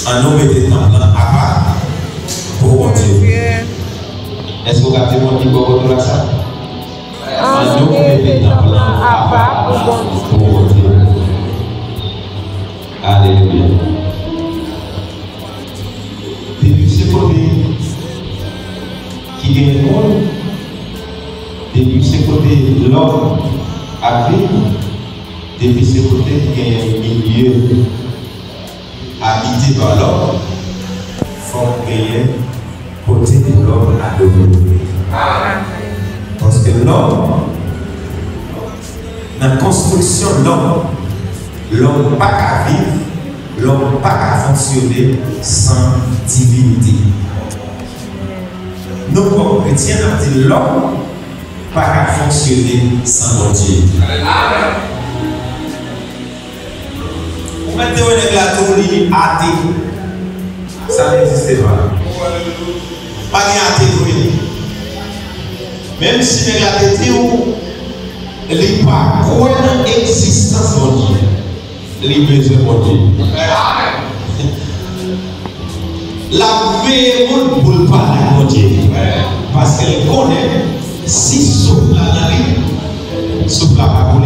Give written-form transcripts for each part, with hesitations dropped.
Un homme était dans à part pour Dieu. Est-ce que vous avez mon petit pour ça? Un homme était dans à part pour Dieu. Alléluia. Depuis ce côté qui est le monde, depuis ce côté l'homme a vécu, depuis ce côté qui est un milieu habité par l'homme, il faut créer côté de l'homme à demeurer. Parce que l'homme, dans la construction de l'homme n'a pas qu'à vivre, l'homme n'a pas qu'à fonctionner sans divinité. Nous, comme chrétiens, nous disons l'homme n'a pas qu'à fonctionner sans mon Dieu. Vous mettez un église athée, ça n'existe pas. Pas de athée. Même si l'église dit il n'est pas quoi dans l'existence de Dieu. Il est besoin de Dieu. La meilleure pour parler de Dieu. Parce qu'elle connaît si souffle la vie, souffle la parole.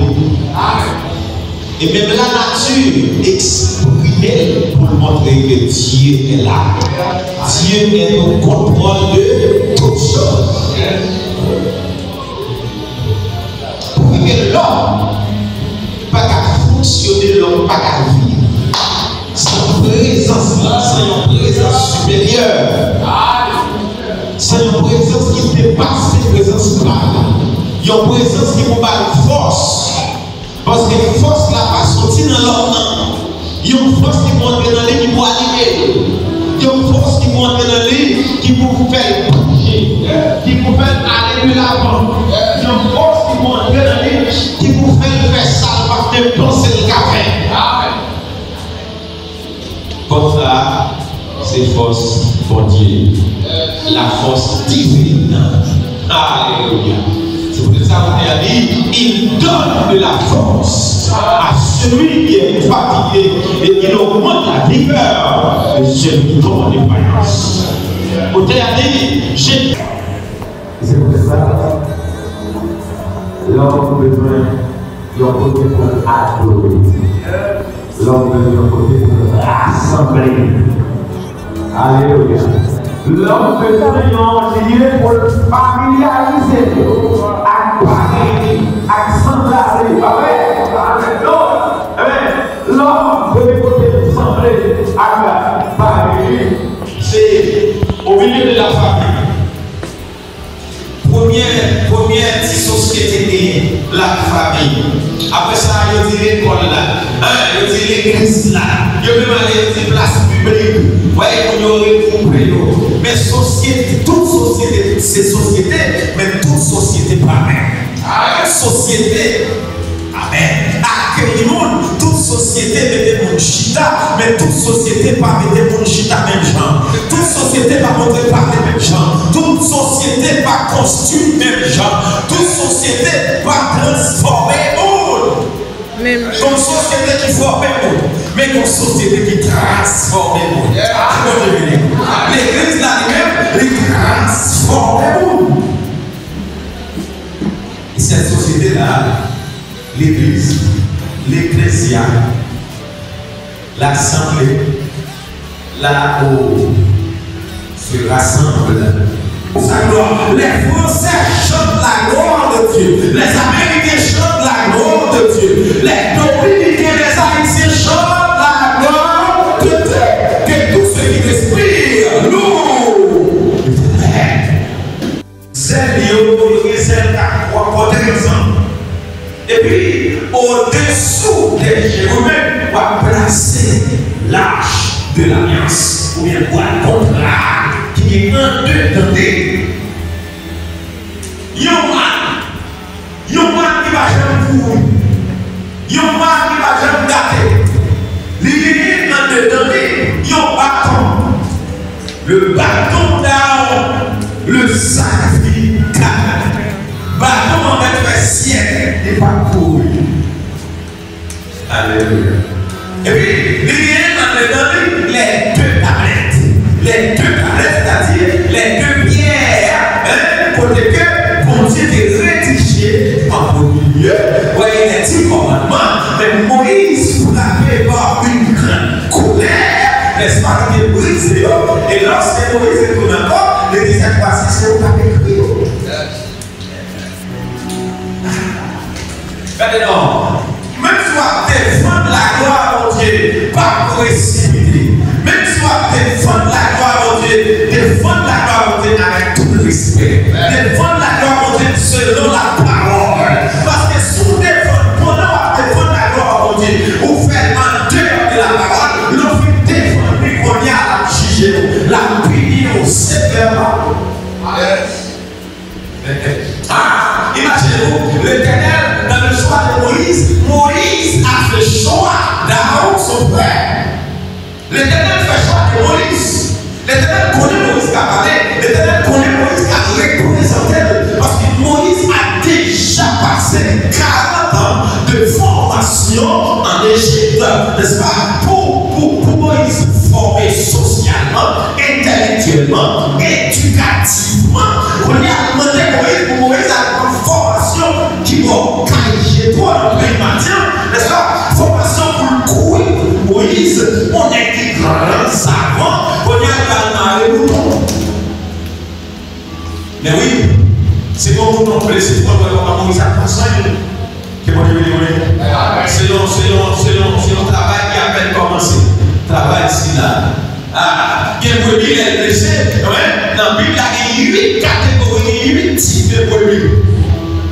Et même la nature exprime pour montrer que Dieu est là. Dieu est au contrôle de toutes choses. Pour que l'homme pas qu'à fonctionner, l'homme pas qu'à vivre sans présence, sans une présence supérieure, sans une présence qui dépasse les présences là, une présence qui vous bat une force. Parce que la force là pas sortir dans l'homme, il y a une force qui monte dans lui qui vous animer, il y a une force qui monte dans lui qui vous fait bouger, qui vous fait aller de l'avant, il y a une force qui monte dans lui qui vous fait faire ça parce que penser le café. Comme ça, c'est force pour Dieu, la force divine. Alléluia. C'est pour ça qu'on a dit, il donne de la force à celui qui est fatigué et il augmente la vigueur de celui qui tombe en défaillance. On a dit, c'est pour ça l'homme besoin d'un côté pour adorer. L'homme besoin d'un côté pour rassembler. Alléluia. L'homme besoin d'un lieu pour le familiariser avec Paris, avec Sandaré. L'homme veut côté de s'embler avec Paris. C'est au milieu de la famille. Première petite société de la famille. Après ça, il y a l'école là, il y a l'église là, il y a même les places publiques. Vous voyez qu'on aurait compris. Mais société, toute société, c'est société, mais toute société pas même. Société, amen. Accueille le monde, toute société met des chita, mais toute société pas met des chita même gens. Toute société pas montrer par les mêmes gens. Toute société pas construire même gens. Toute société pas transformer le monde. Une société qui forme le monde, mais une société qui transforme le monde. L'église là-même, elle transforme le monde. Et cette société-là, l'église, l'ecclésia, l'assemblée, là où se rassemble sa gloire. Les Français chantent la gloire de Dieu. Les Américains chantent la gloire de Dieu. Les Dominicains, les Haïtiens chantent la gloire de Dieu. Que tous ceux qui respirent, nous, c'est lié, c'est ensemble. Et puis, au-dessous des chérubins, on va placer l'arche de l'alliance, ou bien quoi, le contrat, qui est un deux tendés. Yoman qui va jamais courir, Yoman qui va jamais gâter. L'idée un deux tendés, yon bâton. Le bâton d'Aaron, le sacrificateur. Bâton en fait siècle et pas courir. Alléluia. Et puis, il y a les deux tablettes. Les deux tablettes, c'est-à-dire les deux pierres, pour que bon Dieu te rédigé en milieu. Voyez les 10 commandements, mais Moïse frappé par une grande colère, n'est-ce pas, qui est brisé. Et lorsque Moïse est tout encore, les disciples passent, c'est au papier. Maintenant, même si on défend la gloire à Dieu, pas précipiter. Même si on défend la gloire à Dieu, défendre la gloire à Dieu avec tout le respect. Défendre la gloire à Dieu selon la parole. Parce que si vous défendez, pendant la gloire à Dieu, vous faites en dehors de la parole, l'on fait défendre, qu'on y a la juger, la punir sévèrement. Imaginez-vous, l'Éternel, dans le choix de Moïse a fait choix d'Aaron, son frère. L'Éternel fait choix de Moïse. L'Éternel connaît Moïse qui a parlé. L'Éternel connaît Moïse qui a représenté. Parce que Moïse a déjà passé 40 ans de formation en Égypte, n'est-ce pas? Pour Moïse former socialement, intellectuellement, éducativement. On lui a demandé pour Moïse a une formation qui va cacher toi dans le pays matin, n'est-ce pas? Formation pour le courir. Moïse, on est des grands savants, on y a le mouton. Mais oui, c'est bon pour nous plaisir, c'est pour Moïse a passé. C'est un travail qui a peine commencé. Travail ici là. Il y a une brebis, elle est blessée. Dans la Bible, il y a 8 catégories, 8 types de brebis.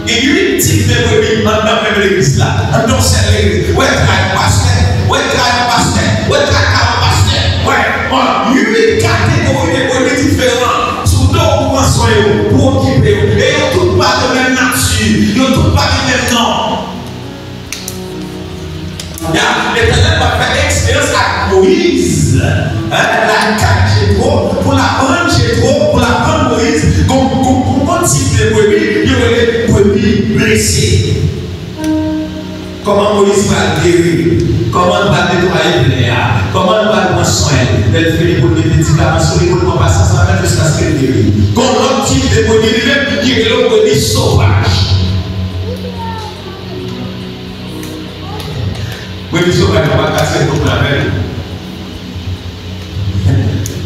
Il y a 8 types de brebis dans même l'église là. Dans cette église. Ouais, travail pasteur. Ouais, travail pasteur. Ouais, travail pasteur. Ouais, voilà. 8 catégories de brebis différentes. Surtout pour prendre soin pour occuper. Et ils n'ont toutes pas de même nature. Ils n'ont toutes pas de même nom. L'Éternel va faire expérience avec Moïse. La carte Jétro, pour la prendre Jétro, pour la prendre Moïse, comment type de brebis, il y aurait des brebis blessés. Comment Moïse va guérir, comment il va nettoyer le néa, comment il va prendre soin, elle fait les médicaments sur les brebis, passer ça va jusqu'à ce qu'elle guérisse. Comme l'autre type de brebis, il y a le brebis sauvage. Oui, mais ça va pas casser le la belle.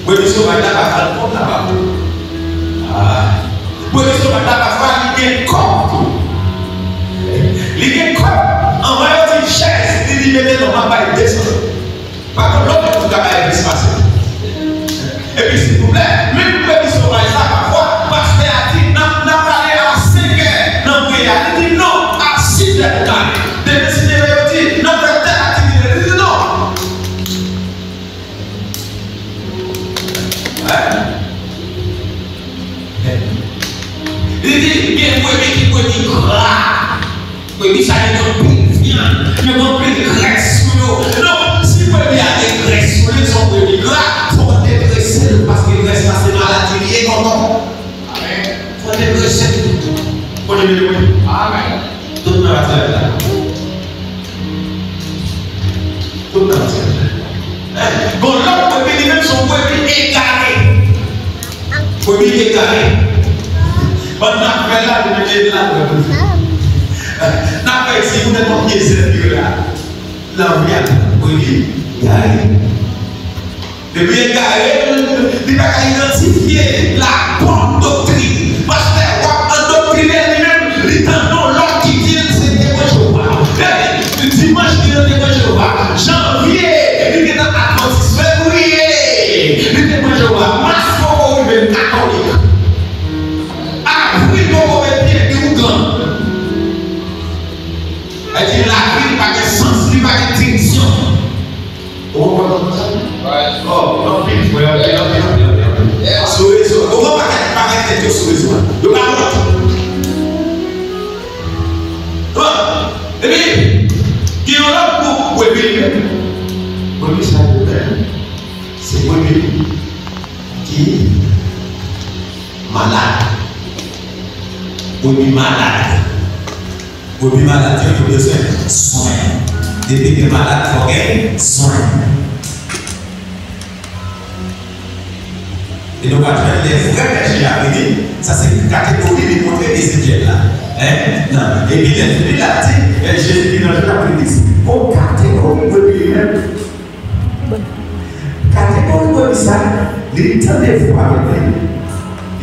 Oui, mais ça va pas faire le là-bas. Oui, mais ça va pas faire l'idée corps. L'idée corps, en voyant une chaise, il dit, mais non, on va pas descendre. Par contre, l'autre, tout va être passé. Et puis, s'il vous plaît, même pour les sauvages là, parfois, parce qu'il a dit, n'a pas allé à 5 heures, non, il dit non, à 6 heures. Il dit, il y a un bébé qui peut dire gras. Bébé, ça y est, plus de viande, il y a plus de graisse. Non, si le bébé a des graisses, ils sont bébés gras, il faut dégraisser parce que le reste, c'est maladie, il est content. Amen. Il faut dégraisser. Faut dégraisser. Amen. Tout le monde va faire là. Tout le monde va faire là. Bon, l'autre bébé, même son bébé égaré. Bébé égaré. On a fait là, on a fait là. On a fait si vous n'êtes pas bien là. Là, on vient, oui, garé. Depuis garé, il va identifier la bonne doctrine. Parce que endoctriner lui-même, les temps l'homme qui vient, c'est témoin Jéhovah. Le dimanche, il est témoin Jéhovah. Janvier, il est dans l'Adventiste. Février, il est témoin Jéhovah. Mars, il est catholique. Elle dit la vie n'a pas de sens, il n'y a pas de direction. Oh, non, il faut y aller. Comment pas être sur les soins? Le et puis, il y a un autre pour bébé, c'est bébé qui est malade. Bébé malade. Bébé malade, il y a besoin de soins. Depuis que malade, il faut gagner soin. Et donc, après, les vrais péchés à venir, ça c'est une catégorie de montrer des étiquettes là. Hein? Non. Et puis, il a dit, Jésus dit dans l'Église, pour catégorie de lui-même. Catégorie de ça, il temps des fois avec lui.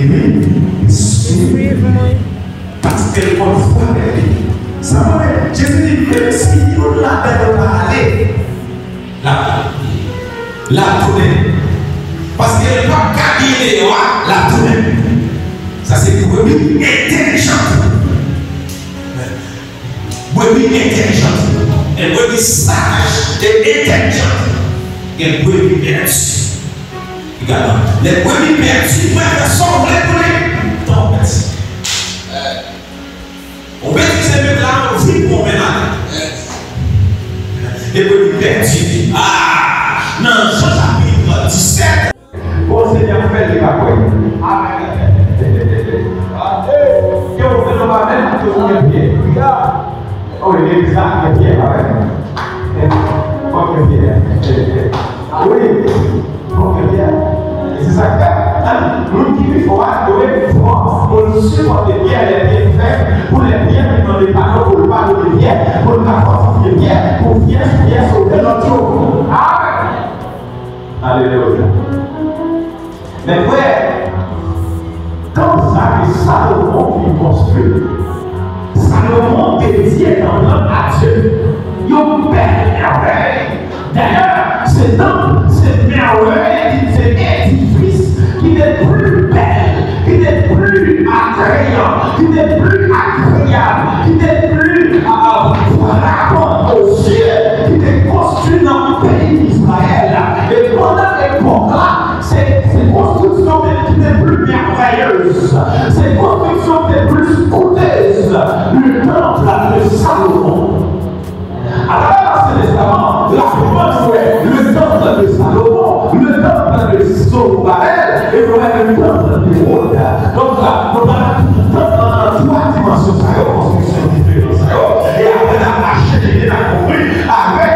Et puis, parce qu'elle prend foi avec lui. Ça va, Jésus dit que si on l'a fait parler, la tournée. Parce qu'elle n'a pas gagné la tournée. Ça c'est une brebis intelligente. Brebis intelligente. Une brebis sage et intelligente. Une brebis perdue. Regarde, les brebis perdues peuvent s'envoler pour les tempêtes. On met ces mecs là, on vit pour ménage. Les brebis perdues. Ah, non, Jean chapitre 17. Bon Seigneur, fait des bacouilles. Amen. Yo, vous ne pas même que vous êtes bien. Oh, il est bizarre, il est bien, amen. Bon, il est bien. Oui, bon, il est bien. C'est ça que nous qui il faut adorer pour nous supporter bien les bienfaits, pour les biens qui nous pardon, pour le pardon des biens, pour le fortifier bien, pour bien sauver notre jour. Amen. Alléluia. Mais frère, comme ça que Salomon qui construit, Salomon dédié dans l'homme à Dieu, il y a une belle merveille. D'ailleurs, ce temple, cette merveille, cet édifice qui n'est plus belle, qui n'est plus attrayant, qui n'est plus agréable, qui n'est plus frappant aux yeux, qui est construit dans le pays d'Israël. Et pendant l'époque là, c'est construction qui n'est plus merveilleuse, c'est construction qui est plus coûteuse. Le temple de Salomon. Alors, dans ce testament, la preuve est le temple de Salomon, le temple de Zorobabel et le temple de Rhodes. Donc là, on a trois dimensions de construction différente. Et après la marche, il a compris avec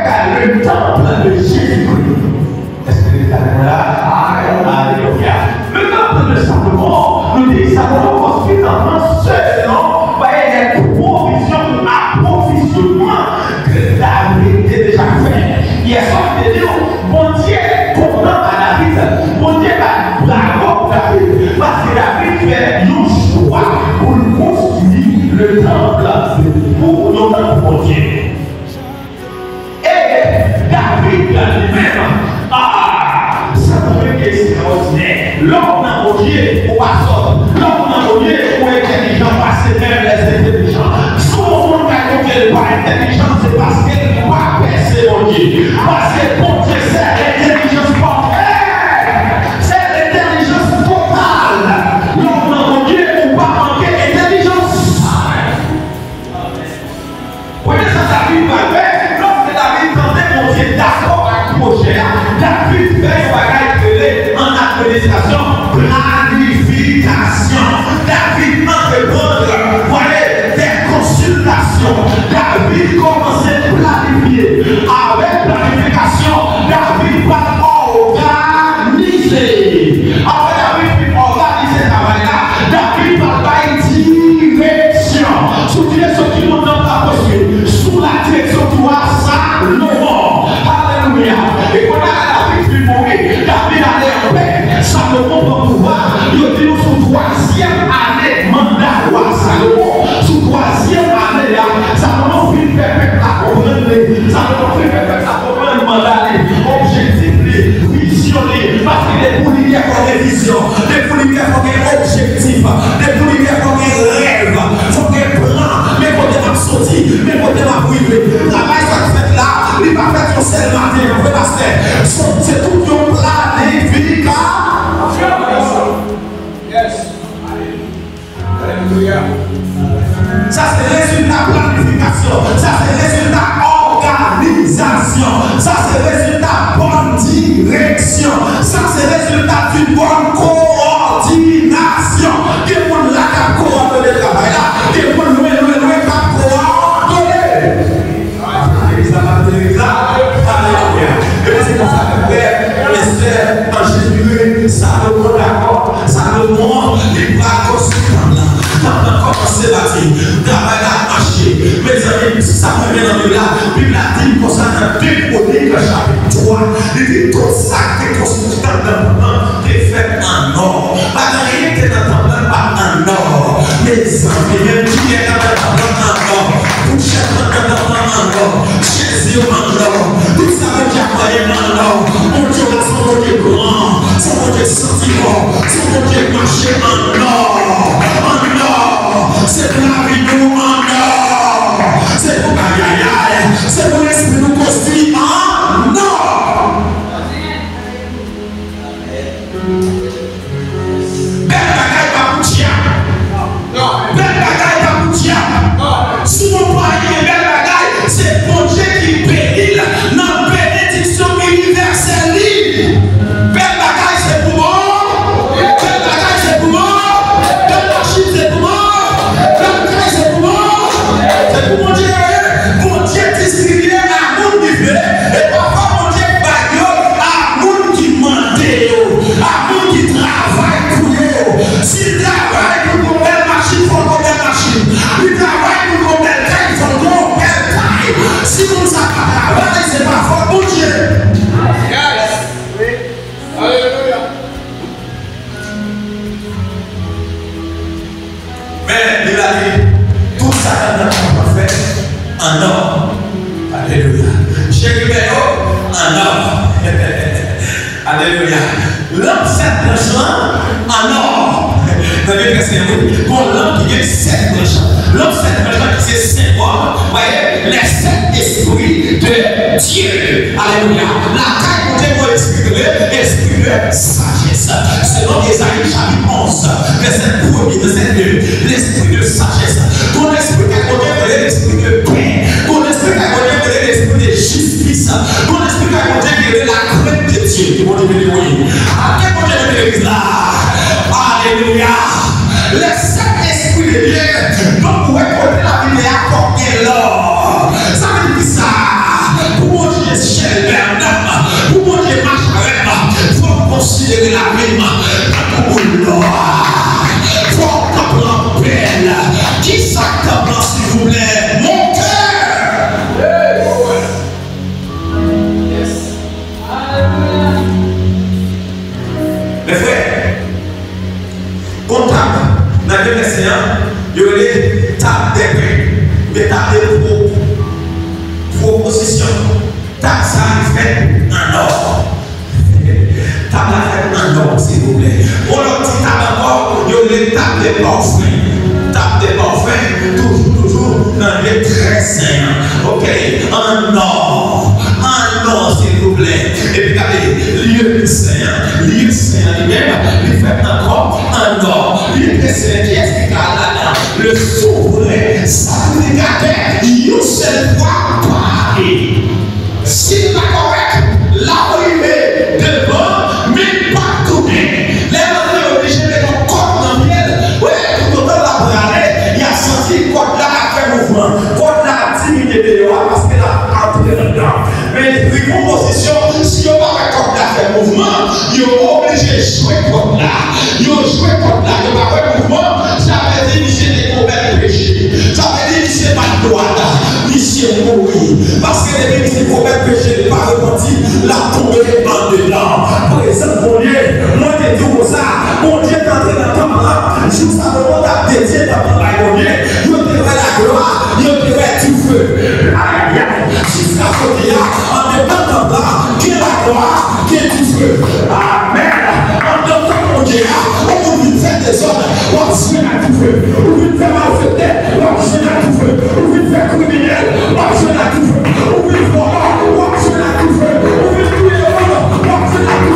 le temple de Jésus-Christ. Est-ce que vous êtes là? Alléluia. Le temple de Salomon, nous dit Salomon construit dans un seul nom, il y a des provisions, approvisionnement que David a déjà fait. Il y a sorti de nous, mon Dieu condamne à David, mon Dieu va bravo David, parce que David fait un choix pour construire le temple pour notre mon Dieu. Et David lui-même, c'est extraordinaire. L'homme n'a pas Dieu pour passer. L'homme n'a pas Dieu pour intelligent, parce que même les intelligents. Si on ne peut pas intelligent, c'est parce qu'elle n'est pas percée mon Dieu. Parce que mon Dieu, c'est l'intelligence parfaite. C'est l'intelligence totale. L'homme n'a pas Dieu pour pas manquer d'intelligence. Vous voyez ça, David va faire. Lorsque David tentait mon Dieu d'accord avec Projet, David fait un bagage en administration, planification. David entreprendre, voyez, des consultations. David commence à planifier. Avec planification, David va organiser. Après David va organiser ce travail-là, David va faire direction. Soutenez ceux qui n'ont pas postulé. Sous la direction de Salomon. Alléluia. Et quand David fut mourir, David allait en paix. Salomon va pouvoir. Il dit nous sous troisième année mandat roi Salomon. Sous troisième année là, Salomon fit perpète la comprendre. Salomon fit perpète la comprendre mandat. Objectif, visionner. Parce qu'il est pour lui faire des visions. Des pour lui faire des objectifs. Des pour lui faire des rêves. Il faut des plans. Mais quand il m'a sorti, mais quand il m'a privé. Travail ça fait là, il va faire son seul matin. C'est tout un planification. Yes. Alléluia. Ça c'est résultat planification. Ça c'est résultat organisation. Ça c'est résultat bonne direction. Ça c'est résultat d'une bonne coordination. Quel monde là qui a coordonné le travail là? Quel monde loin qui a coordonné? ça le monde d'accord, ça le monde, les bras conséquents là. Quand commencer à dire, travail à marcher, mes amis, ça me vient dans le là, puis la Bible comme ça, dans 2 Chroniques, chapitre 3, il dit tout ça qui est construit dans le temps, est fait en or. Pas de rien qui est dans le temps, pas en or. Mes amis, même qui est dans le temps, en or. Tout chaque dans le temps, en or. Jésus en or. Tout ça veut dire quoi, en or. Mon Dieu, son Dieu grand, son Dieu sentiment, son Dieu marché en or. C'est pour la vie nous en or. C'est pour c'est pour l'esprit nous construit en or. Belle bagaille pas pour diable. Belle bagaille pas pour diable. Si mon pari est belle bagaille, c'est mon Dieu qui bénit dans bénédiction universelle. Belle bagaille c'est pour moi. Belle bagaille c'est pour moi. Belle machine c'est pour moi. C'est pour mon Dieu. Mon Dieu distribué à mon niveau. Et parfois mon Dieu bague à mon qui mande, à mon qui travaille pour eux. S'il travaille pour une belle machine, il faut une belle machine. Il travaille pour une belle taille, il faut une belle taille. Si vous ne savez pas travailler, c'est pas fort mon Dieu. Alléluia. Mais il a dit, tout ça n'a pas fait en or. Alléluia. Chérie Béo, en or. Alléluia. L'homme 7 branches en or. Vous avez vu pour l'homme qui a 7 branches. L'homme 7 branches qui c'est 5 mois. Vous voyez, les 7 esprits de Dieu. Alléluia. La caille pour Dieu pour esprit de sagesse. Selon Ésaïe chapitre 11, verset 1er, verset 2, l'esprit de sagesse. Ton esprit qui a côté l'esprit de paix. Ton esprit qui a côté l'esprit de justice. Ton esprit qui a côté la crainte de Dieu. Qui vont devenir oui. À quel côté de l'église là? Alléluia. Les 7 esprits de Dieu. Donc, vous écoutez la Bible à combien l'or? Ça veut dire ça. Pour mon Dieu, cher Bernard. Pour mon Dieu, marche avec moi. Il faut considérer la Bible. Pour l'or. Pour ton plan belle. Qui s'accorde, s'il vous plaît? Mon cœur. Mes frères, comptable, dans le verset, il y a les tables des prix, les tables de proposition. Table ça fait en or. Table fait en or, s'il vous plaît. Pour l'autre petit table encore, il y a les tables de parfum. Table de parfum, toujours dans les très saints. Ok, en or. En or, s'il vous plaît. Et puis regardez, lieu saint lui-même, il fait encore en or. Lieu saint qui est là-dedans. Le souverain sacrificateur, il y a une seule fois parlé. S'il va correct, là où il est devant, mais pas tourner. Les gens sont obligés de mettre un code dans le miel. Oui, tout le temps la bralée, il a senti le code là à faire mouvement. Le code là a diminué de l'eau parce qu'il a entré dedans. Mais les compositions, si on va faire code là à faire mouvement, il est obligé de jouer code là. Il a joué code là, il va faire mouvement. Ça veut dire qu'il y a des commerces péchés. Ça veut dire qu'il n'y a pas de droit là. Il mourir. Parce que les bénis, il faut mettre péché, ne pas repentir, la tomber en dedans. Par exemple, mon Dieu, moi je te dis comme ça, mon Dieu est entré dans ton là, juste avant de ta dédié dans ton bail, mon Dieu, il te fait la gloire, il te fait tout feu. Aïe, aïe, jusqu'à ce qu'il y a, en dépendant là, qui est la gloire, qui est tout feu. Amen. En dépendant, mon Dieu, on vous fait des ordres, on se fait à tout feu, on vous fait malfaiteur, on se fait à tout feu, on vous fait criminel. Watch it like you watch it like you watch it like you watch it like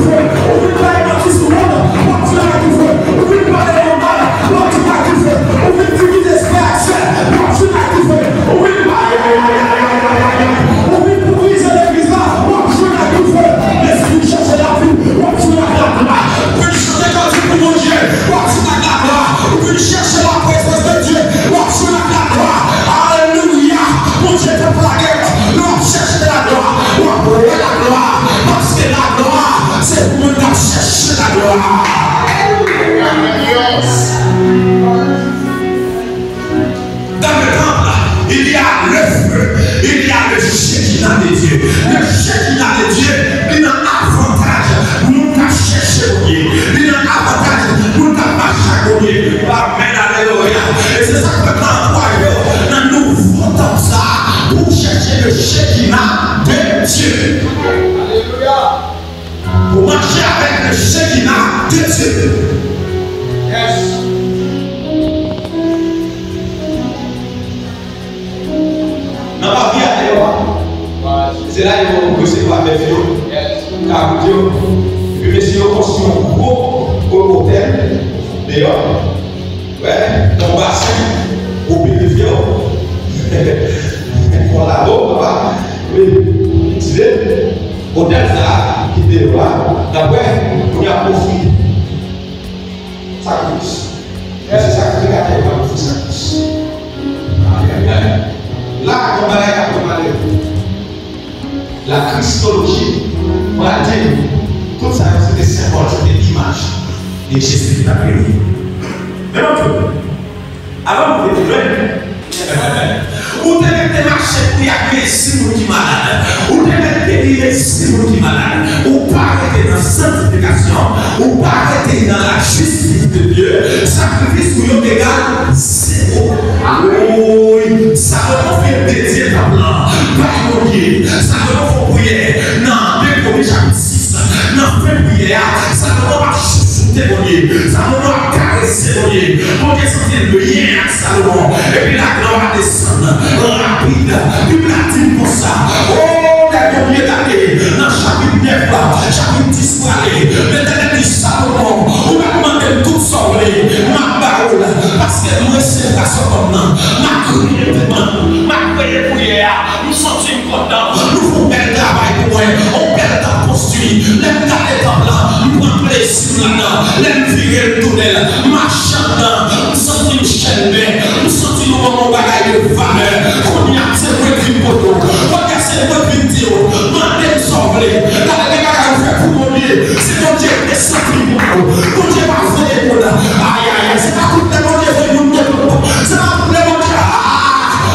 pour marcher avec le Shekinah de Dieu. Yes. Dans la vie à l'heure, c'est là qu'ils vont recevoir avec eux. Car Dieu, puis monsieur construit un gros hôtel, d'ailleurs, ouais, dans le bassin, au périphérique. Voilà, bon, papa, oui, tu sais, hôtel ça, qui était là, d'après, on y a profité. Ça coûte. C'est ça que regarde, ça coûte. Là, on va aller la Christologie, on a dit, tout ça, c'était symbole, c'était l'image de Jésus qui a créé. Mais non, alors vous êtes ou te mettez marché pour y accueillir si vous qui malade, ou te mettez lié si vous qui malade, ou pas arrêter dans la sanctification, ou pas arrêter dans la justice de Dieu, sacrifice pour vous égal zéro. Oui, ça va faire dédier ta plan, pas prier, ça va faire prier, non, mais pour chapitre 6, non, fait prier, ça va marcher sur tes bonniers, ça va caresser tes bonniers, pour descendre le lien à Salomon, et puis la gloire descend. Rapide, du platine pour ça. Oh, les premiers d'année, dans chapitre 9, chapitre 10, l'éternel dit Salomon, on va demander tout sauver, ma parole, parce que nous, c'est la seconde, ma prière, ma prière pour hier, nous sommes contents, nous faisons bel travail pour moi, on perd ta posture, l'aime dans les temps là, nous prenons plaisir là-dedans, l'aime virer le tunnel, marchant là, nous sommes une chaîne, nous sommes une moment bagaille de valeur. On y a c'est vrai qu'il faut tout. On y a c'est vrai qu'il dit. Mandez sauver. La déclaration fait pour mon Dieu. C'est mon Dieu qui est sorti pour nous. Mon Dieu va faire pour nous. Aïe aïe aïe. C'est pas tout le monde qui fait pour nous. C'est pas tout le monde qui a.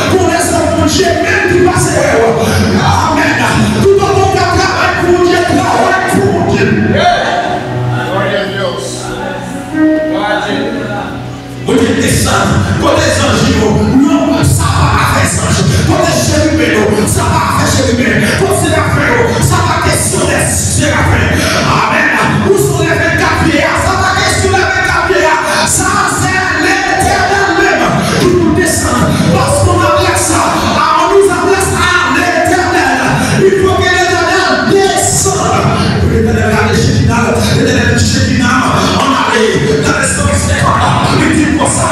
Pour les hommes, mon Dieu, même qui passe. Amen. Tout le monde qui a travaillé pour mon Dieu. Travaille pour mon Dieu. Gloria a Dios. Mon Dieu descend. Quand les anges non, ça va avec anges. Quand les chérubins, ça va avec chérubins. Quand c'est la fin, ça va question des séraphins. Amen. Où sont les 24 vieillards? Ça va question les 24 vieillards. Ça, c'est l'éternel même qui nous descend. Parce qu'on a appelé ça. On nous appelle ça l'éternel. Il faut que l'éternel descende. L'éternel a les Shekinah. L'éternel du Shekinah. On arrive dans les stories. Il dit pour ça.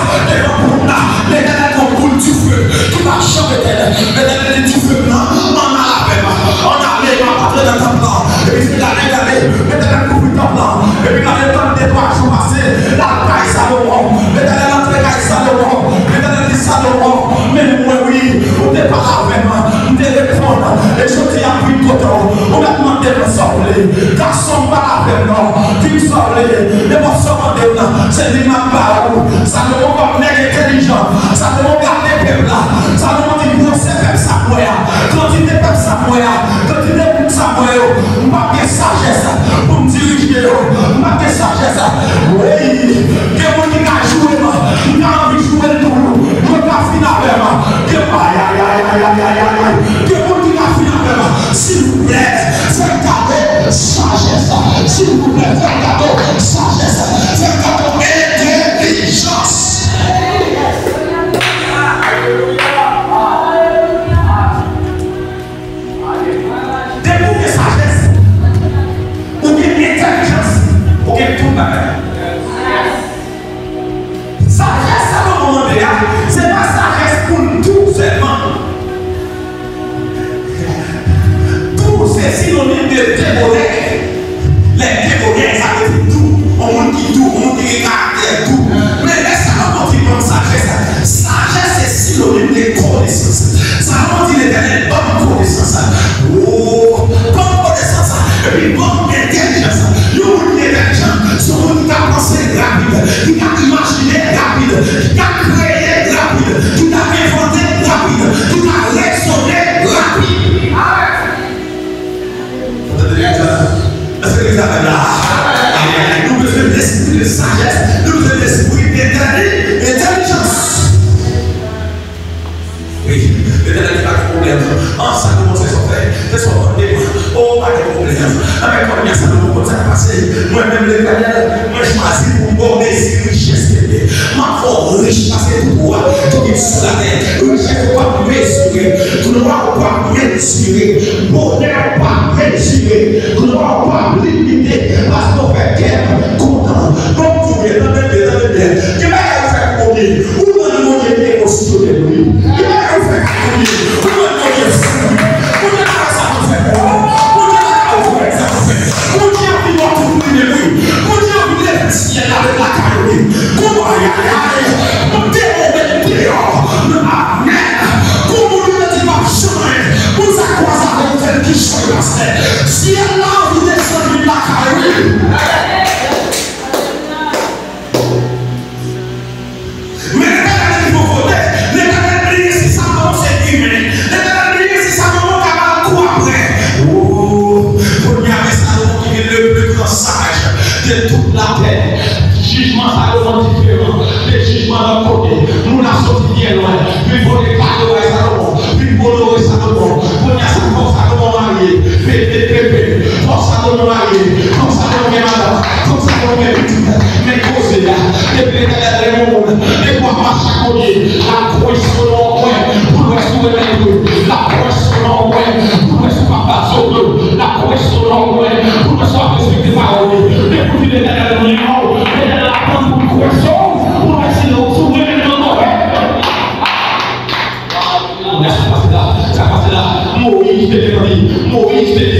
L'éternel comme boule du feu, qui va chanter l'éternel du feu blanc, on a la paix, on a les mains après dans ton plan, et puis l'éternel couvre ton plan, et puis dans le temps des trois jours passés, la caille Salomon, l'éternel entre caille Salomon, l'éternel dit Salomon, mais moi oui, on n'est pas avec moi, on te répond, et je dis à plus de coton, on a demandé de sortir, garçon pas avec moi, qui sort les morceaux de là, c'est l'imam Barou, Salomon comme nègre intelligent. Ça demande garder le peuple là. Ça demande de penser peuple sa moya. Quand il est peuple sa moya, quand il est pour sa moya, on va bien sagesse pour me diriger. On va bien sagesse. Oui, que mon qui a joué, on a envie de jouer tout. On va finir avec moi. Que mon qui a fini avec moi. S'il vous plaît, faites cadeau sagesse. S'il vous plaît, faites cadeau sagesse. Faites cadeau intelligence. Début de sagesse, ou bien intelligence, ou bien tout le bagage. Sagesse, à un moment donné, c'est pas sagesse pour tout seulement. Tout c'est synonyme de dévorer. Les dévorer, ça veut dire tout. On monde qui tout, on monde qui caractère tout. Mais laisse-moi continuer comme sagesse. Sagesse c'est synonyme de connaissance. Ça veut dire l'éternel bonne connaissance. Oh, bonne connaissance. Et puis bonne intelligence. Le monde intelligent, c'est un monde qui a pensé rapide, qui a imaginé rapide, qui a créé rapide, qui a inventé rapide, qui a raisonné rapide. Est-ce que vous avez là? Nous besoin d'esprit de sagesse, nous besoin d'esprit d'intelligence. Oui, l'éternel n'a pas de problème. En ça, comment c'est son fait? C'est son problème. Oh, pas de problème. Avec il y a ça dans le ça passé. Moi-même, le Canada, moi, je choisis pour border ces richesses. Ma foi riche parce que toi, tu es sur la terre. Richesse pas mesurée. Gloire pas mesurée. Bonheur pas mesuré. Gloire pas limitée. Parce qu'on fait guerre content. Donc, tu viens dans le bien. Tu vas faire combien? Où on a été émotionné, lui? Tu vas faire combien? Où on a été fou? Où on a ça pour faire quoi? Où on a ça pour faire? Où on a vu notre premier lui? Où on a vu les ciels avec la carrière? Comment il y a on dérobe le dehors? Amen. Comment nous ne dit pas jamais? Pour ça, quoi ça va faire qui choisit? Si elle a envie de descendre de la carrière, de toute la terre. Jugement Salomon différent. Les jugements d'un côté. Nous l'avons sorti bien loin. Puis pour les cadeaux à Salomon. Puis pour l'eau Salomon. Pour y a Salomon marié. Pépé. Pour Salomon marié. Comme Salomon est malade. Comme Salomon est petit. Mais causez là. Les mondes. Les bois marchent à côté. La croix sur l'envoi. Pour le reste de la croix sur l'envoi. Pour le reste de papa sur l'eau. La croix sur l'envoi. Pour le soir respecter paroles. Écoutez les gars de l'union, les gars de la prendre pour une question, pour laisser le souverain de l'homme. On laisse ça passe là. Moïse était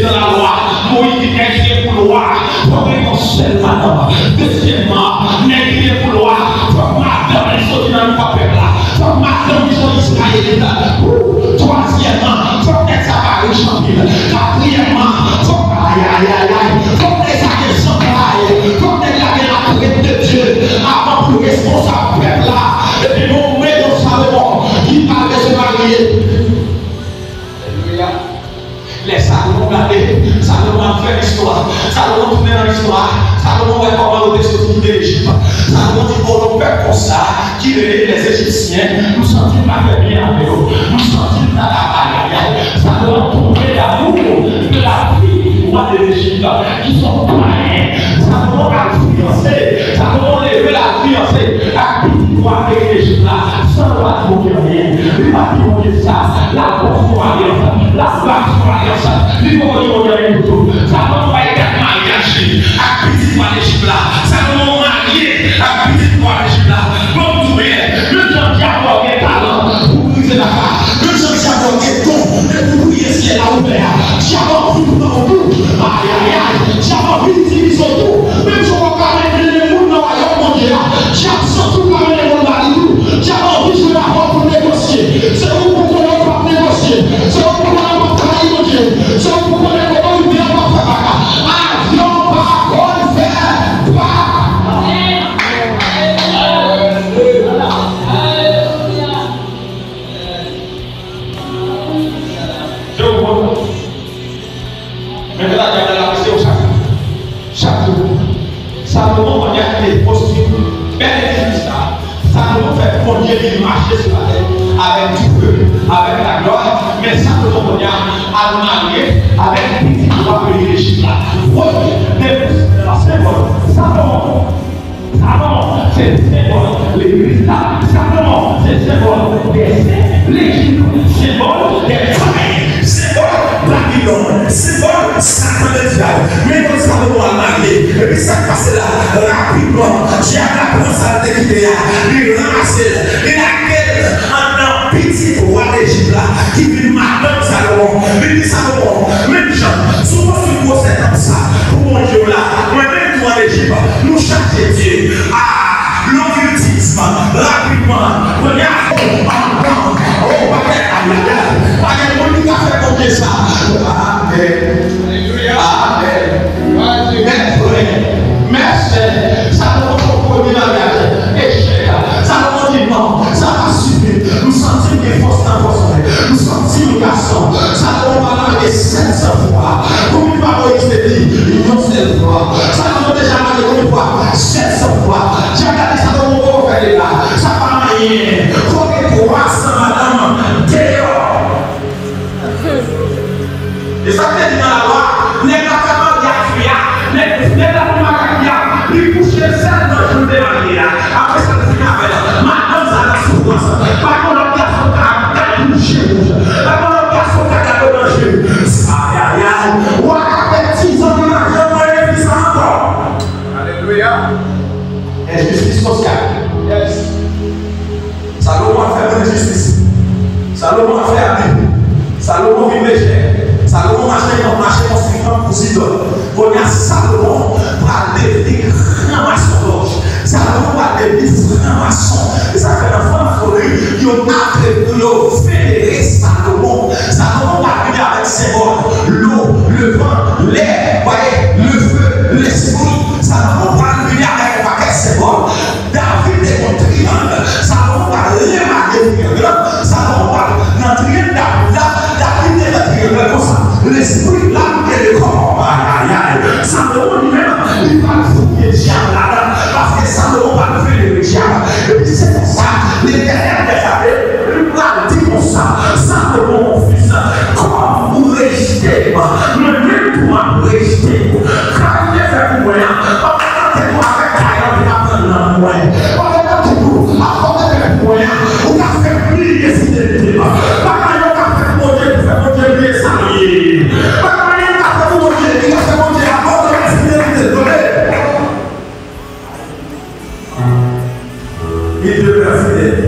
dans la loi. Moïse était pour loi. Premier conseil, madame. Deuxièmement, négligé pour loi. Madame, les choses dans le papier là. Madame, ils sont israélites. Troisièmement, faut être ça par les champions. Quatrièmement, faut les agressions comme la traite de Dieu avant pour responsable peuple là. Et puis nous mettons Salomon qui parle de se marier. Alléluia. Les Salomon regardez, Salomon fait l'histoire. Salomon tourne dans l'histoire. Salomon voit comment l'autre sorti de l'Égypte. Salomon dit pour nos peuples comme ça, qui les Égyptiens, nous sentons pas bien avec eux. Nous sentons dans la bagarre. Salomon trouvait l'amour de la vie de l'Égypte qui sont païens. Salomon a fiancé. Salomon levé la fiancée à petit droit avec l'Égypte là. Sans droit de rien. Il va dire ça. La force pour alliance. La base pour alliance. Il va dire tout. Salomon va être marié à petit droit l'Égypte là. Salomon marié à petit droit l'Égypte là. Comme tout est. Le temps qui a encore des talents pour briser la face. Le temps qui a encore des dons pour prier ciel à ouvert. Qui a encore tout dans tout. Aïe aïe aïe. Qui a encore utilisé tout. Même si on va parler de les moules dans le royaume mondial. Qui a surtout parlé de mon mari. Qui a envie de la voix pour négocier. C'est où pour qu'on ne pas négocier. C'est où pour qu'on ne pas trahir mon Dieu. C'est où pour qu'on ne pas bien pas faire bagarre. Avion pas qu'on fait pas. Je vous vois. Maintenant, il y a la question chaque jour. Salomon, on a été postule, bénéfice ça. Salomon fait combien il marchait sur la terre avec du feu, avec la gloire. Mais Salomon, on a marié avec un petit droit de l'Égypte là. C'est bon. Salomon, c'est bon. L'église là. Salomon, c'est bon. L'Égypte, c'est bon. C'est bon. Babylone, c'est bon. Satan le diable. Mais quand Salomon a marié, et puis ça passe là, rapidement, j'ai la pensée de quitter là, il ramasse, il a quel un petit roi d'Égypte là, qui dit madame Salomon, il dit Salomon, même gens, souvent tu vois c'est comme ça, pour mon Dieu là, moi-même toi d'Égypte, nous cherchons Dieu, l'occultisme, rapidement, regarde, pas de monde qui a fait comme ça. Amen. Amen. Merci. Salomon premier mariage. Échec. Salomon dit non. Ça va suffire. Nous sentons des forces dans votre nous sentons le garçon. Salomon va marier 700 fois. Combien de fois Moïse te dit? Une seule fois. Salomon déjà marié combien de fois? 700 fois. J'ai regardé Salomon pour faire là. Ça va marier. Combien de 300 madame? Et ça fait dit dans la loi, n'est pas capable d'y pas qu'on a garçon qui a touché, pas qu'on a garçon qui a mangé. Aïe, aïe, aïe. Ou à 10 ans de l'argent, on est vivant encore. Alléluia. Injustice sociale. Yes. Salomon a fait bonne justice. Salomon a fait abus. Salomon vit légère. Salomon marchait construisant pour s'y donner. Quand il y a Salomon, va devenir un maçon. Salomon va devenir un maçon. Et ça fait l'enfant qui ont fédéré Salomon. Salomon va venir avec ses mots. L'eau, le vent, l'air, le feu, l'esprit. Salomon va venir avec un paquet de ses mots. David est mon triangle. Salomon va remarquer. Salomon va dans le triangle David est le triangle comme ça. L'esprit, l'âme et le corps. Aïe, aïe, aïe. Salomon lui-même, il va fouiller le diable là-dedans. Parce que Salomon va le faire le diable. Et puis c'est pour ça, l'Éternel des armées, il va dire comme ça. Salomon, mon fils, comment vous restez, le même pour rester. Car il est fait pour moi. Avec Caillot, il va prendre moi. Avec tout, avec moi, on a fait plier fidélité. Il demeure fidèle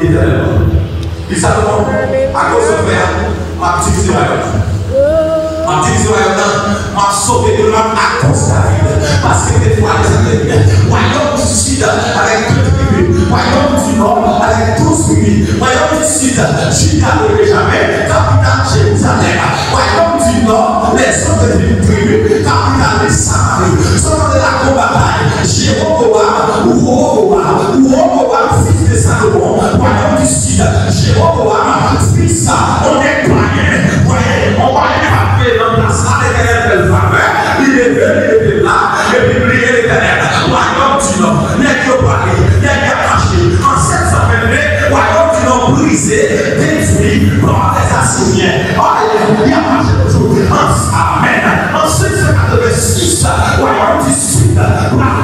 éternellement. Il Salomon, à cause de frère, ma petite sœur, m'a sauvé de l'homme à cause de la vie. Parce que des fois, les amis, royaume du sud avec 2 tribus, royaume du nord avec 12 tribus, royaume du sud, Juda ne jamais, capitale Jérusalem, royaume du nord, les autres tribus, capitale de Samarie, selon de la combattaille, Jéroboam fils de Salomon, royaume du sud, Jéroboam, fils, on est païen, voyez, on va aller dans la salle de l'Éternel, il est venu là, et puis prier l'Éternel, royaume du nord, n'est-ce pas, n'est-ce caché, en 722, royaume du nord brisé, détruit par les Assyriens, il y a marché toujours, amen, en 786, royaume du sud,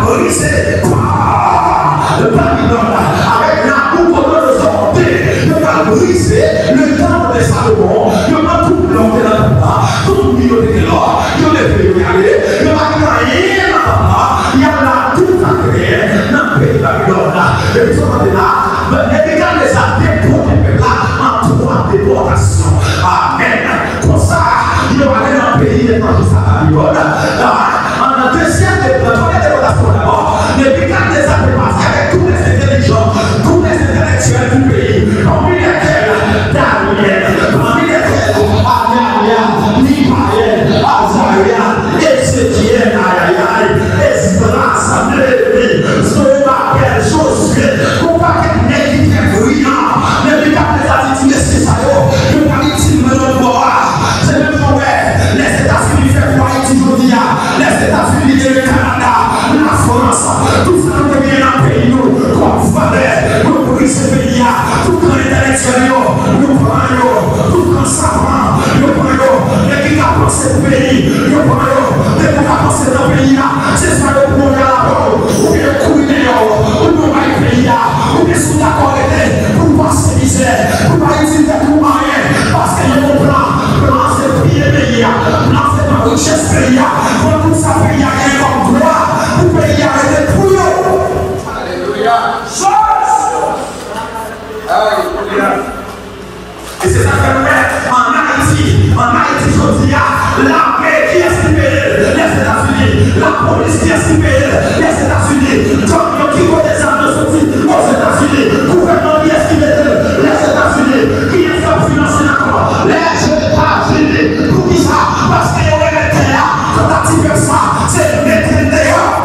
brisé par le Babylone, avec la coupe de santé, il va briser le temple de Salomon, il va tout planter là-dedans, tout le milieu de l'or, il va regarder, il va créer là-dedans, il y a là tout à créer dans le pays de Babylone. Et puis, là, les dégâts les a déportés là en 3 déportations. Amen. Comme ça, il va aller dans le pays étranger à Babylone. En 2e déportation d'abord, les dégâts les a dépassés avec tous les intelligents, tous les intellectuels du pays. Parmi lesquels Daniel, parmi lesquels Anania, Michael, Azaria, Ézéchiel, Esdras, Lévi, Zorobabel, Josué, pour pas qu'il n'ait qui est brillant. Les dégâts les a dit, c'est ça, le maritime me donne boire. C'est même mauvais. Les États-Unis font quoi aujourd'hui? Les États-Unis et le Canada, la France, tout ça nous devient un pays, nous, comme valeur, nous brisons ce pays, tout grand intellectuel, nous prenons, tout grand savant, nous prenons, les qui ont pensé ce pays, nous prenons, les qui ont pensé dans le pays, c'est ça le problème là-bas, ou bien le coup ou nous va le pays, ou bien sous d'accord pour passer misère, pour pas utiliser tout moyen, parce qu'il y a un plan c'est prier pays, plan c'est pas richesse pays, pour tout ça pays, il y a comme droit, pour pays arrêter pour nous. Alléluia. Alléluia. Et c'est ça que nous mettons en Haïti, je dis, l'armée qui est stipulée, les États-Unis, la police qui est stipulée, les États-Unis, donc qui vont des armes de sortie aux États-Unis, le gouvernement qui est stipulé, les États-Unis, qui est financé d'accord, les États-Unis, pour qui ça? Parce qu'il y a des terres, quand tu fais ça, c'est mettre dehors.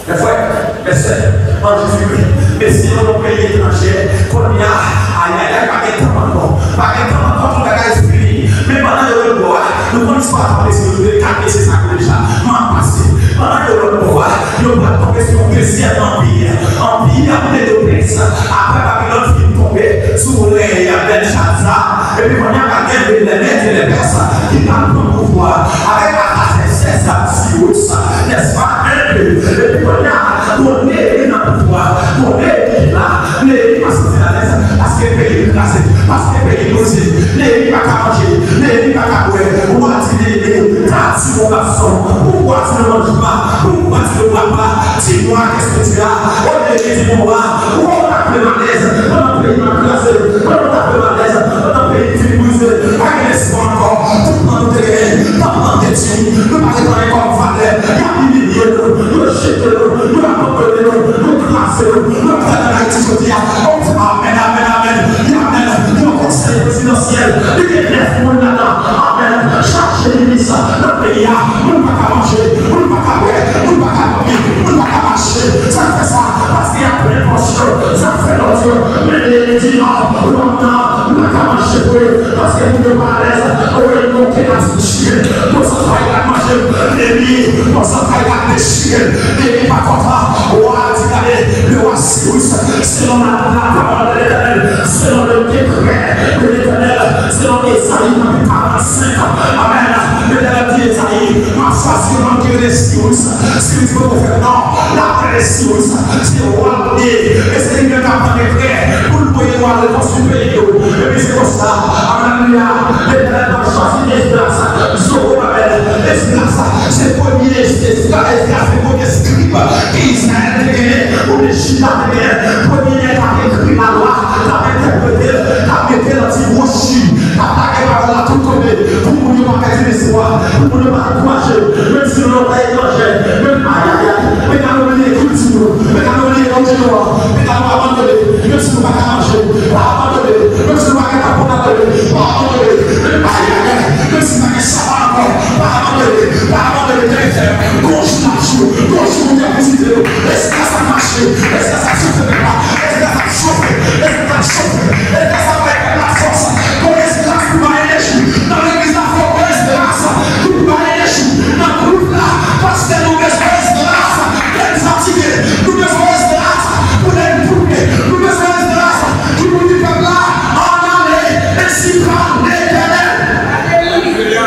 Les frères, les sœurs, en Jésus-Christ, mais si on est pays étranger, qu'on y a, pas de temps encore, tout le bagage est fini. Mais pendant le bois, nous connaissons pas les sécurités, car c'est ça que déjà m'a passé. Pendant le bois, nous va tomber sur le deuxième empire après de Perse, après Babylone qui est tombé sous les Belshazzar, et puis on a pas les Mèdes et les Perses qui prennent le pouvoir avec Artaxerxès, Cyrus, n'est-ce pas? Et puis on a parce que le pays aussi, les pas qu'à manger, les pas qu'à boire, on va dire, t'as dit mon garçon, pourquoi tu ne manges pas, pourquoi tu ne bois pas, dis-moi qu'est-ce que tu as, on est dit moi, on t'a fait malaise, on a payé ma classe, on t'a fait malaise, on a payé du brisé, agresse-moi encore, tout le monde te gagne, t'as pas de tu, nous pas de comme valeur, il y a des milliers de nous jeter, nous abandonner, nous classer, nous prendre la discothèque, amen, amen, amen, amen, nous conseil présidentiel, il y a 9 mois là-dedans, amen, chargez l'église, le pays, nous pas qu'à manger, nous pas qu'à boire, nous pas qu'à dormir, nous pas qu'à marcher, ça fait ça, parce qu'il y a plein de choses, ça fait l'autre, mais les dit non, longtemps, nous pas qu'à marcher, parce que nous ne sommes pas à l'aise, on est monté à se chier, nous sommes pas à manger, les lits, nous sommes pas à déchirer, les lits pas contents, on va dire, le roi Cyrus, selon la parole de l'Éternel, selon le décret de l'Éternel, selon Esaïe, 45, amen, l'Éternel dit Esaïe, ma face est manquée de Cyrus, Cyrus peut faire non, la paix de Cyrus, c'est le roi de et c'est une carte de prêt, pour le moyen noir de construire et puis c'est comme ça, alléluia, l'Éternel va choisir Esdras, Zorobabel, Esdras, c'est le premier Esdras, c'est le premier scribe, Israël a gagné, ou les Chinois a gagné, premier a écrit la loi, t'as interprété, t'as mis l'anti-rochi, t'as tagué par la tout tombé, pour ne pas casser les soirs, pour ne pas encourager, même si l'on a étranger, même mais quand on est culture, mais quand on est continuant, mais quand on abandonné, même si on ne va pas manger, pas abandonné, même si on ne va pas abandonner, pas abandonné, même si on ne va pas savoir encore, pas abandonné, gauche nature, gauche université, est-ce que ça marche, est-ce que ça chauffe pas, est-ce que ça chauffe, est-ce que ça chauffe, est-ce que ça va être la force, pour l'espace pour ma énergie, dans l'église la force, pour l'espace, pour ma énergie, dans le groupe là, parce que nous besoin d'espace, d'être fatigués, nous besoin d'espace, pour être bouclés, nous besoin d'espace, qui nous dit comme là, en allée, et si prend l'Éternel. Alléluia.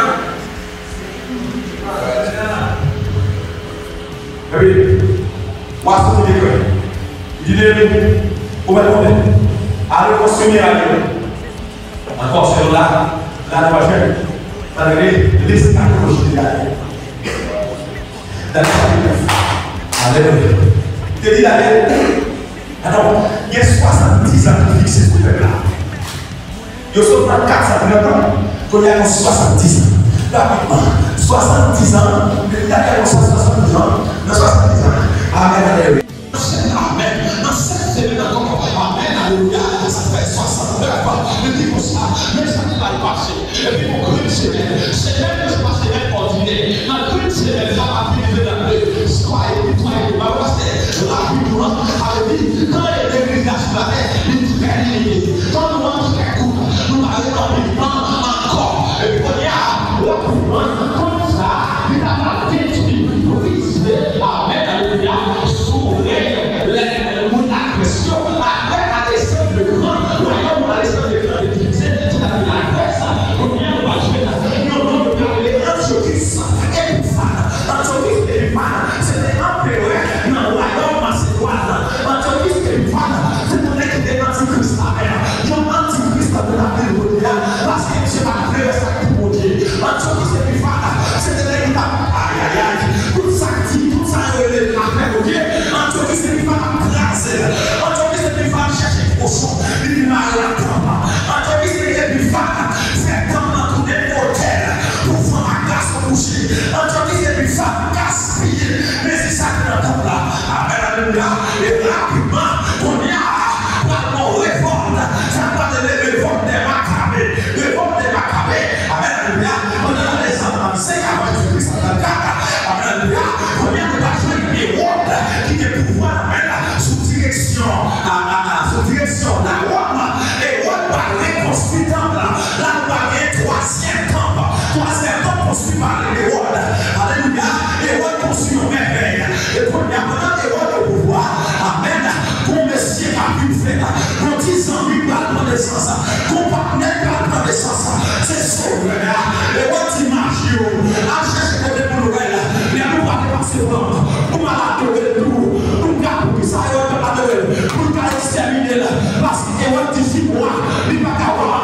Moi, c'est il dit, vous m'avez demandé, allez consommer à l'eau. Encore sur là, la prochaine, malgré l'escatologie de la vie. Dans le chapitre 9. Alléluia. Il te dit la vie. Alors, il y a 70 ans de fixé ce peuple-là. Il y a 450 ans, il y a 70 ans. Rapidement, 70 ans, il y a 70 ans, 70 ans. Amen, alléluia. Amen. Dans cette semaine encore, amen, alléluia. Ça fait 69 ans. Je dis comme ça, mais ça ne va pas passer. Et puis pour une semaine, c'est même pas semaine ordinaire. Dans une semaine, ça va finir de la paix. Soyez, ma voix c'est rapidement. Alléluia. Quand l'église a fait, il fait l'unité. Quand nous avons fait coup, nous allons encore. Et puis on y a rapidement, comme ça, il a pas détruit. Amen, alléluia. Et rapidement, on y a pas de réforme, ça va de réforme des Maccabées, réforme des Maccabées, amen, on a les enfants, c'est avant Jésus-Christ, amen, on y a pas joué des rois qui est pouvoir, amen, sous direction, la Rome, et on va reconstruire temple, là on va gagner troisième temple construit par les rois, alléluia, et on construit une merveille, et on y a maintenant des rois de pouvoir, amen, qu'on messie a pu faire, qu'on 10 ans, lui parle de naissance, qu'on partenaire parle de naissance, c'est sauveur, et on t'imagine, à chercher des pour nouvelles, mais nous pas dépasser le temps, pour m'adorer de tout, pour garder ça, et on va adorer, pour exterminer, parce que on dit 6 mois, il va pas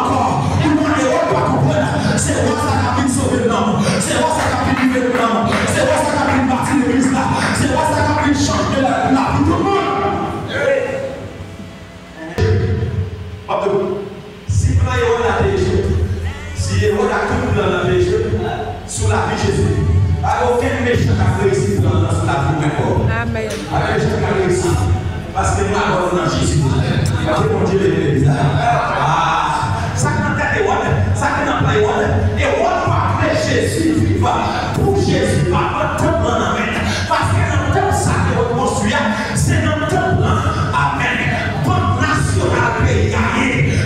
C'est moi ça qui a pu sauver l'homme. C'est moi ça qui a pu vivre l'homme. C'est moi ça qui a pu bâtir l'église là. C'est moi ça qui a pu changer la vie de tout le monde. Si vous avez la péché, si vous avez tout dans la péché, sous la vie de Jésus, alors aucun méchant n'a réussi dans la vie de corps. Amen. Avec méchant n'a réussi. Parce que nous avons dans Jésus. Parce que mon Dieu est l'église. Ça qui n'a pas été ça qui n'a pas été et on va appeler Jésus vivant. Pour Jésus, pas un temple en amen. Parce que dans le temple, ça qui est reconstruit, c'est dans le temple. Amen. Bonne nationale pays.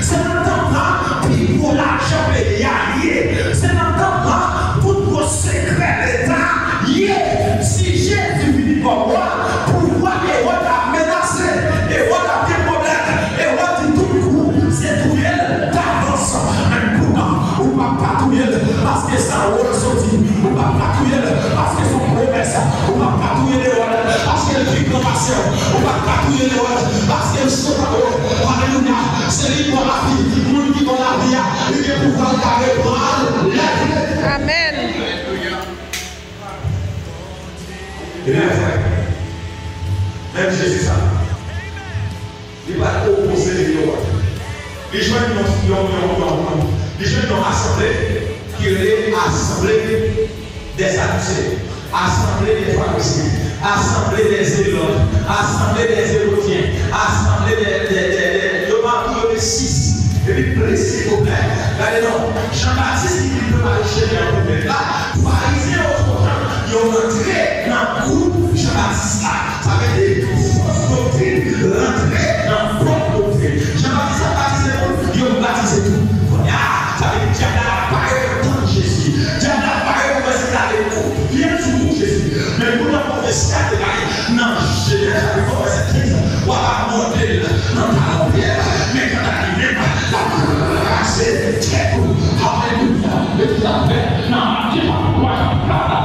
C'est dans le temple, puis pour l'argent pays. C'est dans le temple, pour vos secrets d'État. Si Jésus vit pour moi, pour moi, et on a menacé, et on a des problèmes, et on a dit tout le coup, c'est tout elle d'avance. Mais pourtant, on ne va pas tout elle, parce que ça a sorti. On ne va pas tout elle, parce que son promesse. On ne va pas tout elle, parce qu'elle vit dans ma soeur. On ne va pas tout elle, parce qu'elle se parle. Alléluia. C'est lui pour la vie. Nous qui dans la vie, il est pouvoir garder la vie. Amen. Et bien, frère, même Jésus, ça, il va opposer les lois. Les gens qui ont assemblé, qui est assemblée des accusés, assemblée des pharisiens, assemblée des éloges, assemblée des élogiens, assemblée des 6. Et puis, précis problème. Regardez donc, Jean-Baptiste, il peut marcher dans le problème. Là, pharisiens, ils ont entré dans le groupe Jean-Baptiste là. Ça veut dire fausse doctrine, rentrer dans le propre doctrine. Jean-Baptiste a baptisé tout, ils ont baptisé tout. Ça veut dire Dieu n'a pas dans Jésus. Dieu n'a pas parce qu'il a les coups bien sous Jésus. Mais pour la prophétie, non, Jésus a fait verset 15. On va monter dans ta pierre. Mais quand on arrive, la grâce est très cool. Alléluia. Non, Dieu n'a pas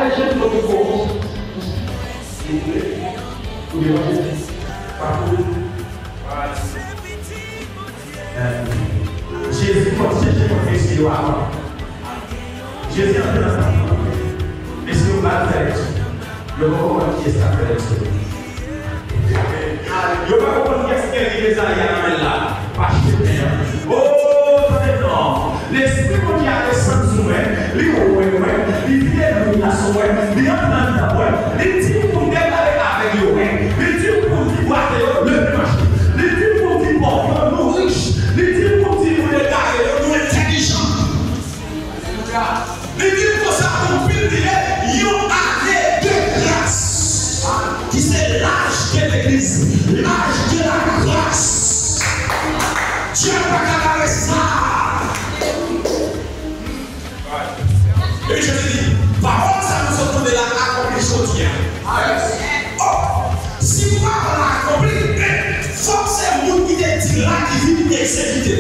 les jeunes de nouveau. S'il vous plaît. Vous devez parcourir. Jésus continue de faire ce qu'il a. Jésus a fait la parole. Mais si vous ne faites pas, le moment qui est fait, je ne vais pas comprendre qu'est-ce qu'il y a là. Parce que, oh, non. L'esprit qui a descendu sur moi, il vient de la somme, il vient de la somme, il dit pour démarrer avec lui, il dit pour dire voir le marché, il dit pour dire pour nous riches, il dit pour dire pour nous intelligents. Il dit pour ça qu'on puisse dire, il y a année de grâce, qui c'est l'âge de l'église, l'âge de la grâce. Dieu n'a pas qu'à ça. Et je te dis, parole, ça nous entend de la accomplir aujourd'hui. Oh, si vous parlez l'accomplir, forcément, il est dit là qui vit exécuter.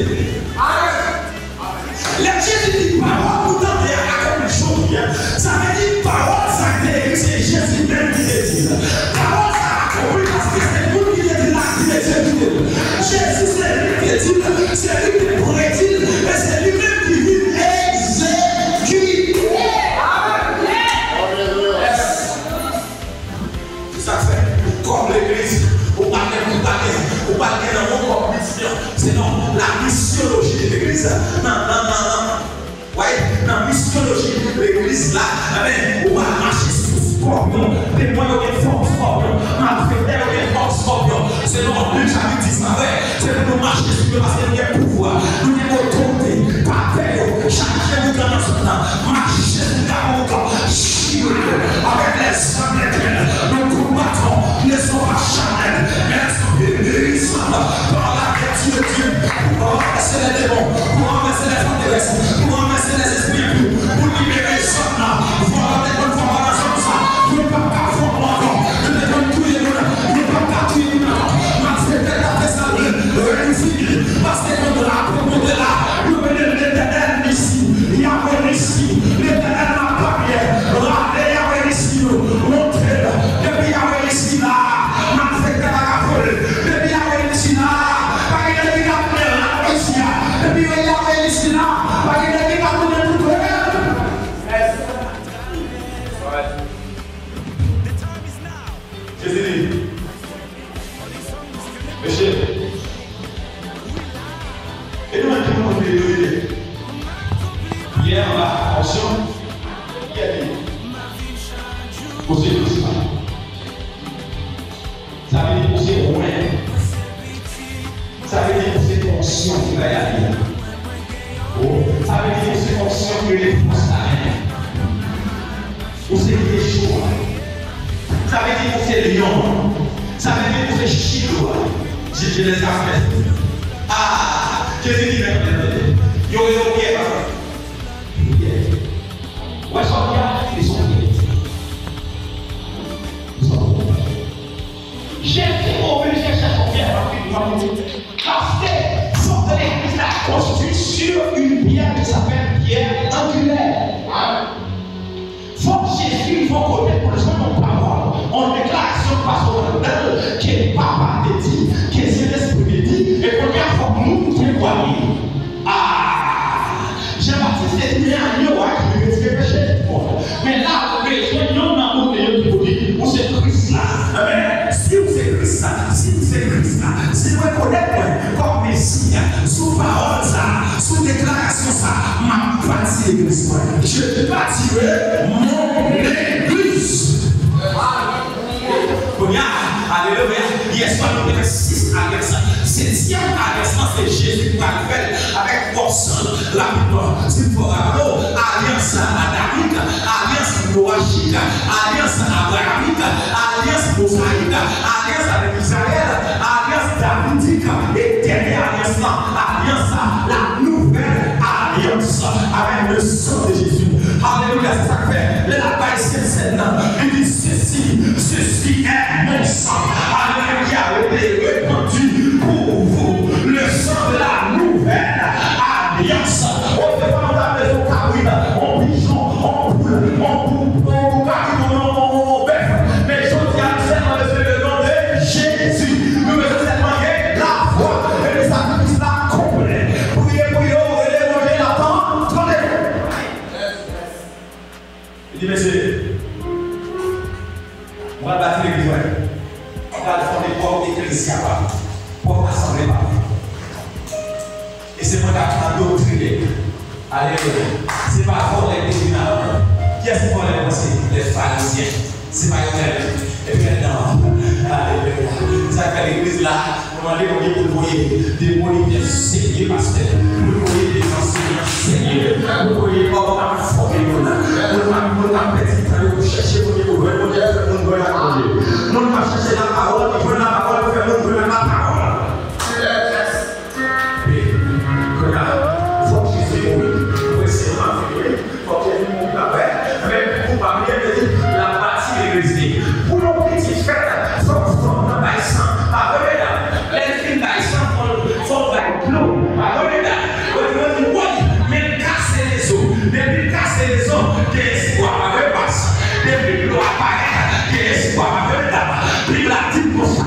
Les Jésus dit parole, vous tentez à accomplir aujourd'hui. Ça veut dire parole, ça veut c'est Jésus même qui le dit. Parole, ça accomplit parce que c'est vous qui êtes là qui exécute. Jésus, c'est lui qui dit, c'est lui qui prédit, et c'est lui-même qui vit exécuter. Comme l'église, ou pas dans mon mission. C'est non, la missiologie de l'église. Non. Oui, la missiologie de l'église là, on va marcher sous scorpion. Les moyens de force scorpion. Malfaiteur de force scorpion. C'est non, le chapitre 10, c'est pour nous marcher sur parce qu'il y a pouvoir. Nous avons autorité, pas peur. Chacun nous dans notre temps. Marcher dans notre temps. Avec les hommes éternels, nous combattons, ne sont pas charnels, mais elles sont bénissantes par la vertu de Dieu pour renverser les démons, pour renverser les forteresses, pour renverser les esprits impurs, pour libérer les hommes. Voilà des bonnes formations, ça. Vous ne pouvez pas faire encore, vous ne pouvez pas tout les monde, vous ne pouvez pas tout les monde. Parce que la descendue, réussir, parce que quand la promote là, vous venez de l'éternel ici, il y a un ici, l'éternel n'a pas bien. Montrez-le, depuis Yahweh ici là, n'a fait que la parole, depuis Yahweh ici là, pas qu'il ait dit la paix, depuis Yahweh ici là, pas qu'il ait dit la paix de tout le monde. Jésus dit, monsieur, et nous maintenant on est hier on a attention, qui a dit pour ces choses là. Ça veut dire pour ces moyens. Ça veut dire pour ces conscients qui va y aller. Ça veut dire pour ces conscients que les forces n'arrêtent. Pour ces échoues. Ça veut dire pour ces lions. Ça veut dire pour ces chinois. Je les appelle. Ah, Jésus dit maintenant. Yo, pierre. Où est-ce qu'on vient? Ils sont Jésus oblige chercher son pierre rapidement. Parce que son église a construit sur une pierre qui s'appelle pierre angulaire. Faut que Jésus, il faut connaître pour les gens de parole. On déclare sur pastorale qui est papa te dit, qui est Saint-Esprit te dit, et première fois nous témoignons. Jean-Baptiste est né à New York, qui veut dire péché. Mais là, on besoin d'un amour de Dieu pour c'est Christ là. Si vous êtes Christ là, si vous reconnaissez comme Messie, sous parole ça, sous déclaration ça, ma bâti l'église. Je bâtirai mon église. Alléluia. Hier soir, nous avons 6 alliances. 7e alliance, c'est Jésus qui va faire avec force. Rapidement, c'est pour alliance adamique, alliance noachique, alliance abrahamique, alliance mosaïque, alliance avec Israël, alliance davidique, et dernière alliance, alliance, la nouvelle alliance avec le sang de Jésus. Alléluia, c'est ça que fait. La paix, c'est celle-là. Il dit ceci est mon sang. Alléluia, qui a été répandu pour vous. Le sang de la nouvelle alliance. On ne peut pas dans la maison carine, en pigeon, en poule, en l'église capable pour assembler par et c'est moi qui ai doctriné. Alléluia. C'est pas pour les définants. Qui est-ce pour les pensées? Les pharisiens. C'est pas eux. Et maintenant, alléluia. Ça fait l'église là, on va demander pour voyer des moniteurs sérieux, pasteur. Pour voyer des enseignants sérieux. Pour voyer pas on a formé on a petit temps pour chercher pour nous gouverner, on va l'accorder. On va chercher la parole, on va la parole pour faire nous la parole. Pour nos petites fêtes, il faut qu'on ait un sang. Les filles sont de l'eau. Mais casser les os. Depuis casser les os, il y a espoir. Depuis l'eau apparaît, il y a espoir. Puis la dit pour ça.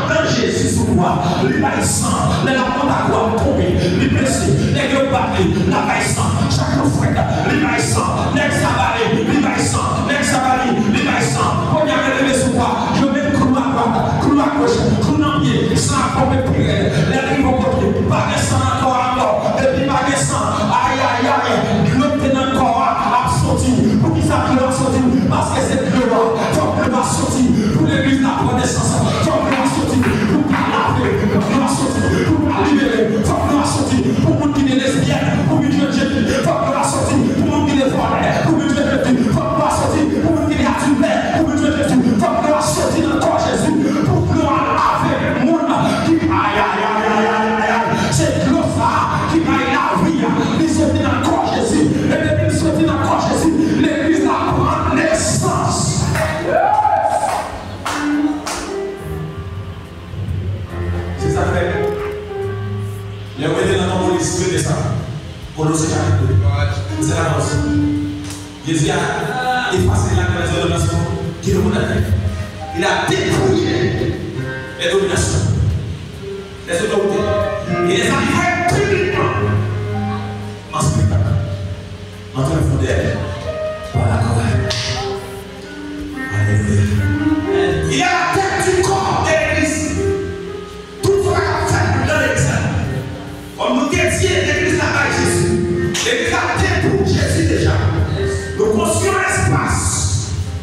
Quand Jésus sous moi, il va y sang. Les lapins d'avoir tombé, les blessés, les gueules battus, la vaille sang. Chaque frère, il va y sang. L'exabalé, il va y sang. L'exabalé, il va y sang. Quand il y a des lever sous moi, je mets le clou à droite, clou à gauche, clou en pied, sans pompe et pire. Les livres côté, pas de sang encore. Depuis pas de sang, aïe aïe aïe, l'autre est encore absorti. Pour qui ça peut absorti? Parce que c'est le roi. Faut que le va sortir. Pour l'église la connaissance. Faut que le va sortir. Pour pas laver. Faut que le va sortir. Pour pas libérer. Faut que le va sortir. Pour nous qui est lesbienne. Pour nous qui est jeune. Faut que le va sortir. Pour nous qui est volé. Pour nous qui est jeune. Faut que le va sortir. Pour nous qui est adulé. Pour nous qui est jeune. Faut que le va sortir dans le corps Jésus. Pour que le va laver le monde qui aïe aïe aïe aïe aïe aïe. C'est l'eau ça qui va la vie. Il sortit dans le corps Jésus. Et depuis qu'il sortit dans le corps Jésus, l'église la prend naissance. C'est ça fait. Les mettez dans ton esprit de ça. Colossiens chapitre 2. C'est la chose. Jésus a effacé la domination qui le monde a fait. Il a dépouillé les dominations, les autorités. Il les a fait publiquement en spectacle, en train de fonder par la colère. Alléluia. Il a la tête du corps de l'église. Tout ce qu'on a fait dans l'église. Comme nous dédions l'église là-bas Jésus. L'église a tête pour Jésus déjà. Nous construisons l'espace.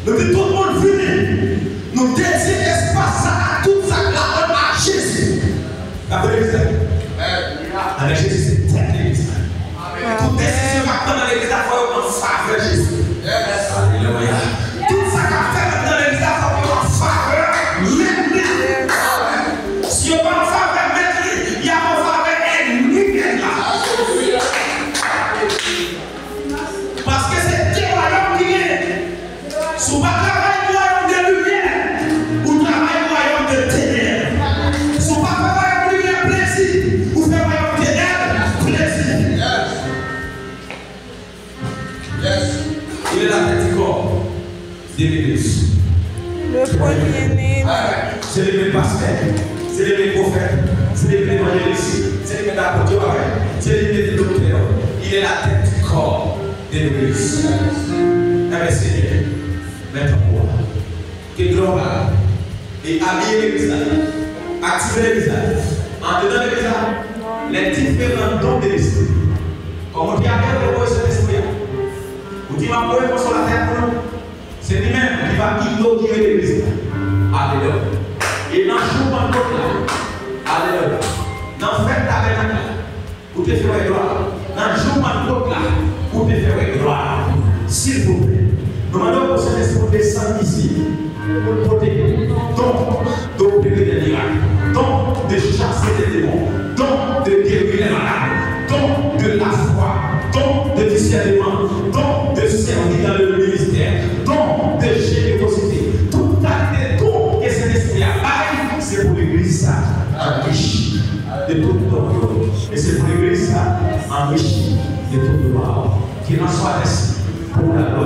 Nous disons tout le monde venez. Nous dédions l'espace à tout ça là à Jésus. Avec l'église. Avec Jésus, c'est tête l'église. Toute décision maintenant dans l'église, il faut en faveur de Jésus. Alléluia. Tout ça qu'on fait dans l'église, il faut en faveur de l'église. Si on va en faveur de l'église, il y a en faveur ennemi là. Parce que c'est Dieu royaume qui est. Si on va travailler royaume de lumière, ou travailler royaume de ténèbres. Si on va travailler lumière plaisir, ou faire royaume de ténèbres, plaisir. Il est la tête du corps de l'église. Le premier-né. C'est les pasteurs, c'est les prophètes, c'est les évangélistes, c'est les apôtres, c'est les docteurs. Il est la tête du corps de l'église. Avec Seigneur, mettre en quoi? Que global et habiller l'église, activer l'église, en dedans l'église, les différents dons de l'esprit. Comme on dit à quel point c'est l'esprit. Vous dites, ma première sur la terre pour nous. C'est lui-même qui va inaugurer l'église. Alléluia. Et dans le jour de l'autre là, alléluia. Dans le fait tabernacle, vous te ferez gloire. Dans le jour de l'autre là, vous te ferez gloire. S'il vous plaît, nous demandons pour ce esprit de descendre ici, pour le protéger. Donc, d'opérer des miracles. Donc, de chasser des démons. Donc, de guérir les malades. Donc, de la foi. Donc, de discernement. Donc, de servir dans le ministère. Donc, de générosité. Tout acte de don que cet esprit a bail, c'est pour l'église enrichie de tout le monde. Et c'est pour l'église enrichie de tout le monde. Qu'il en soit ainsi pour la gloire.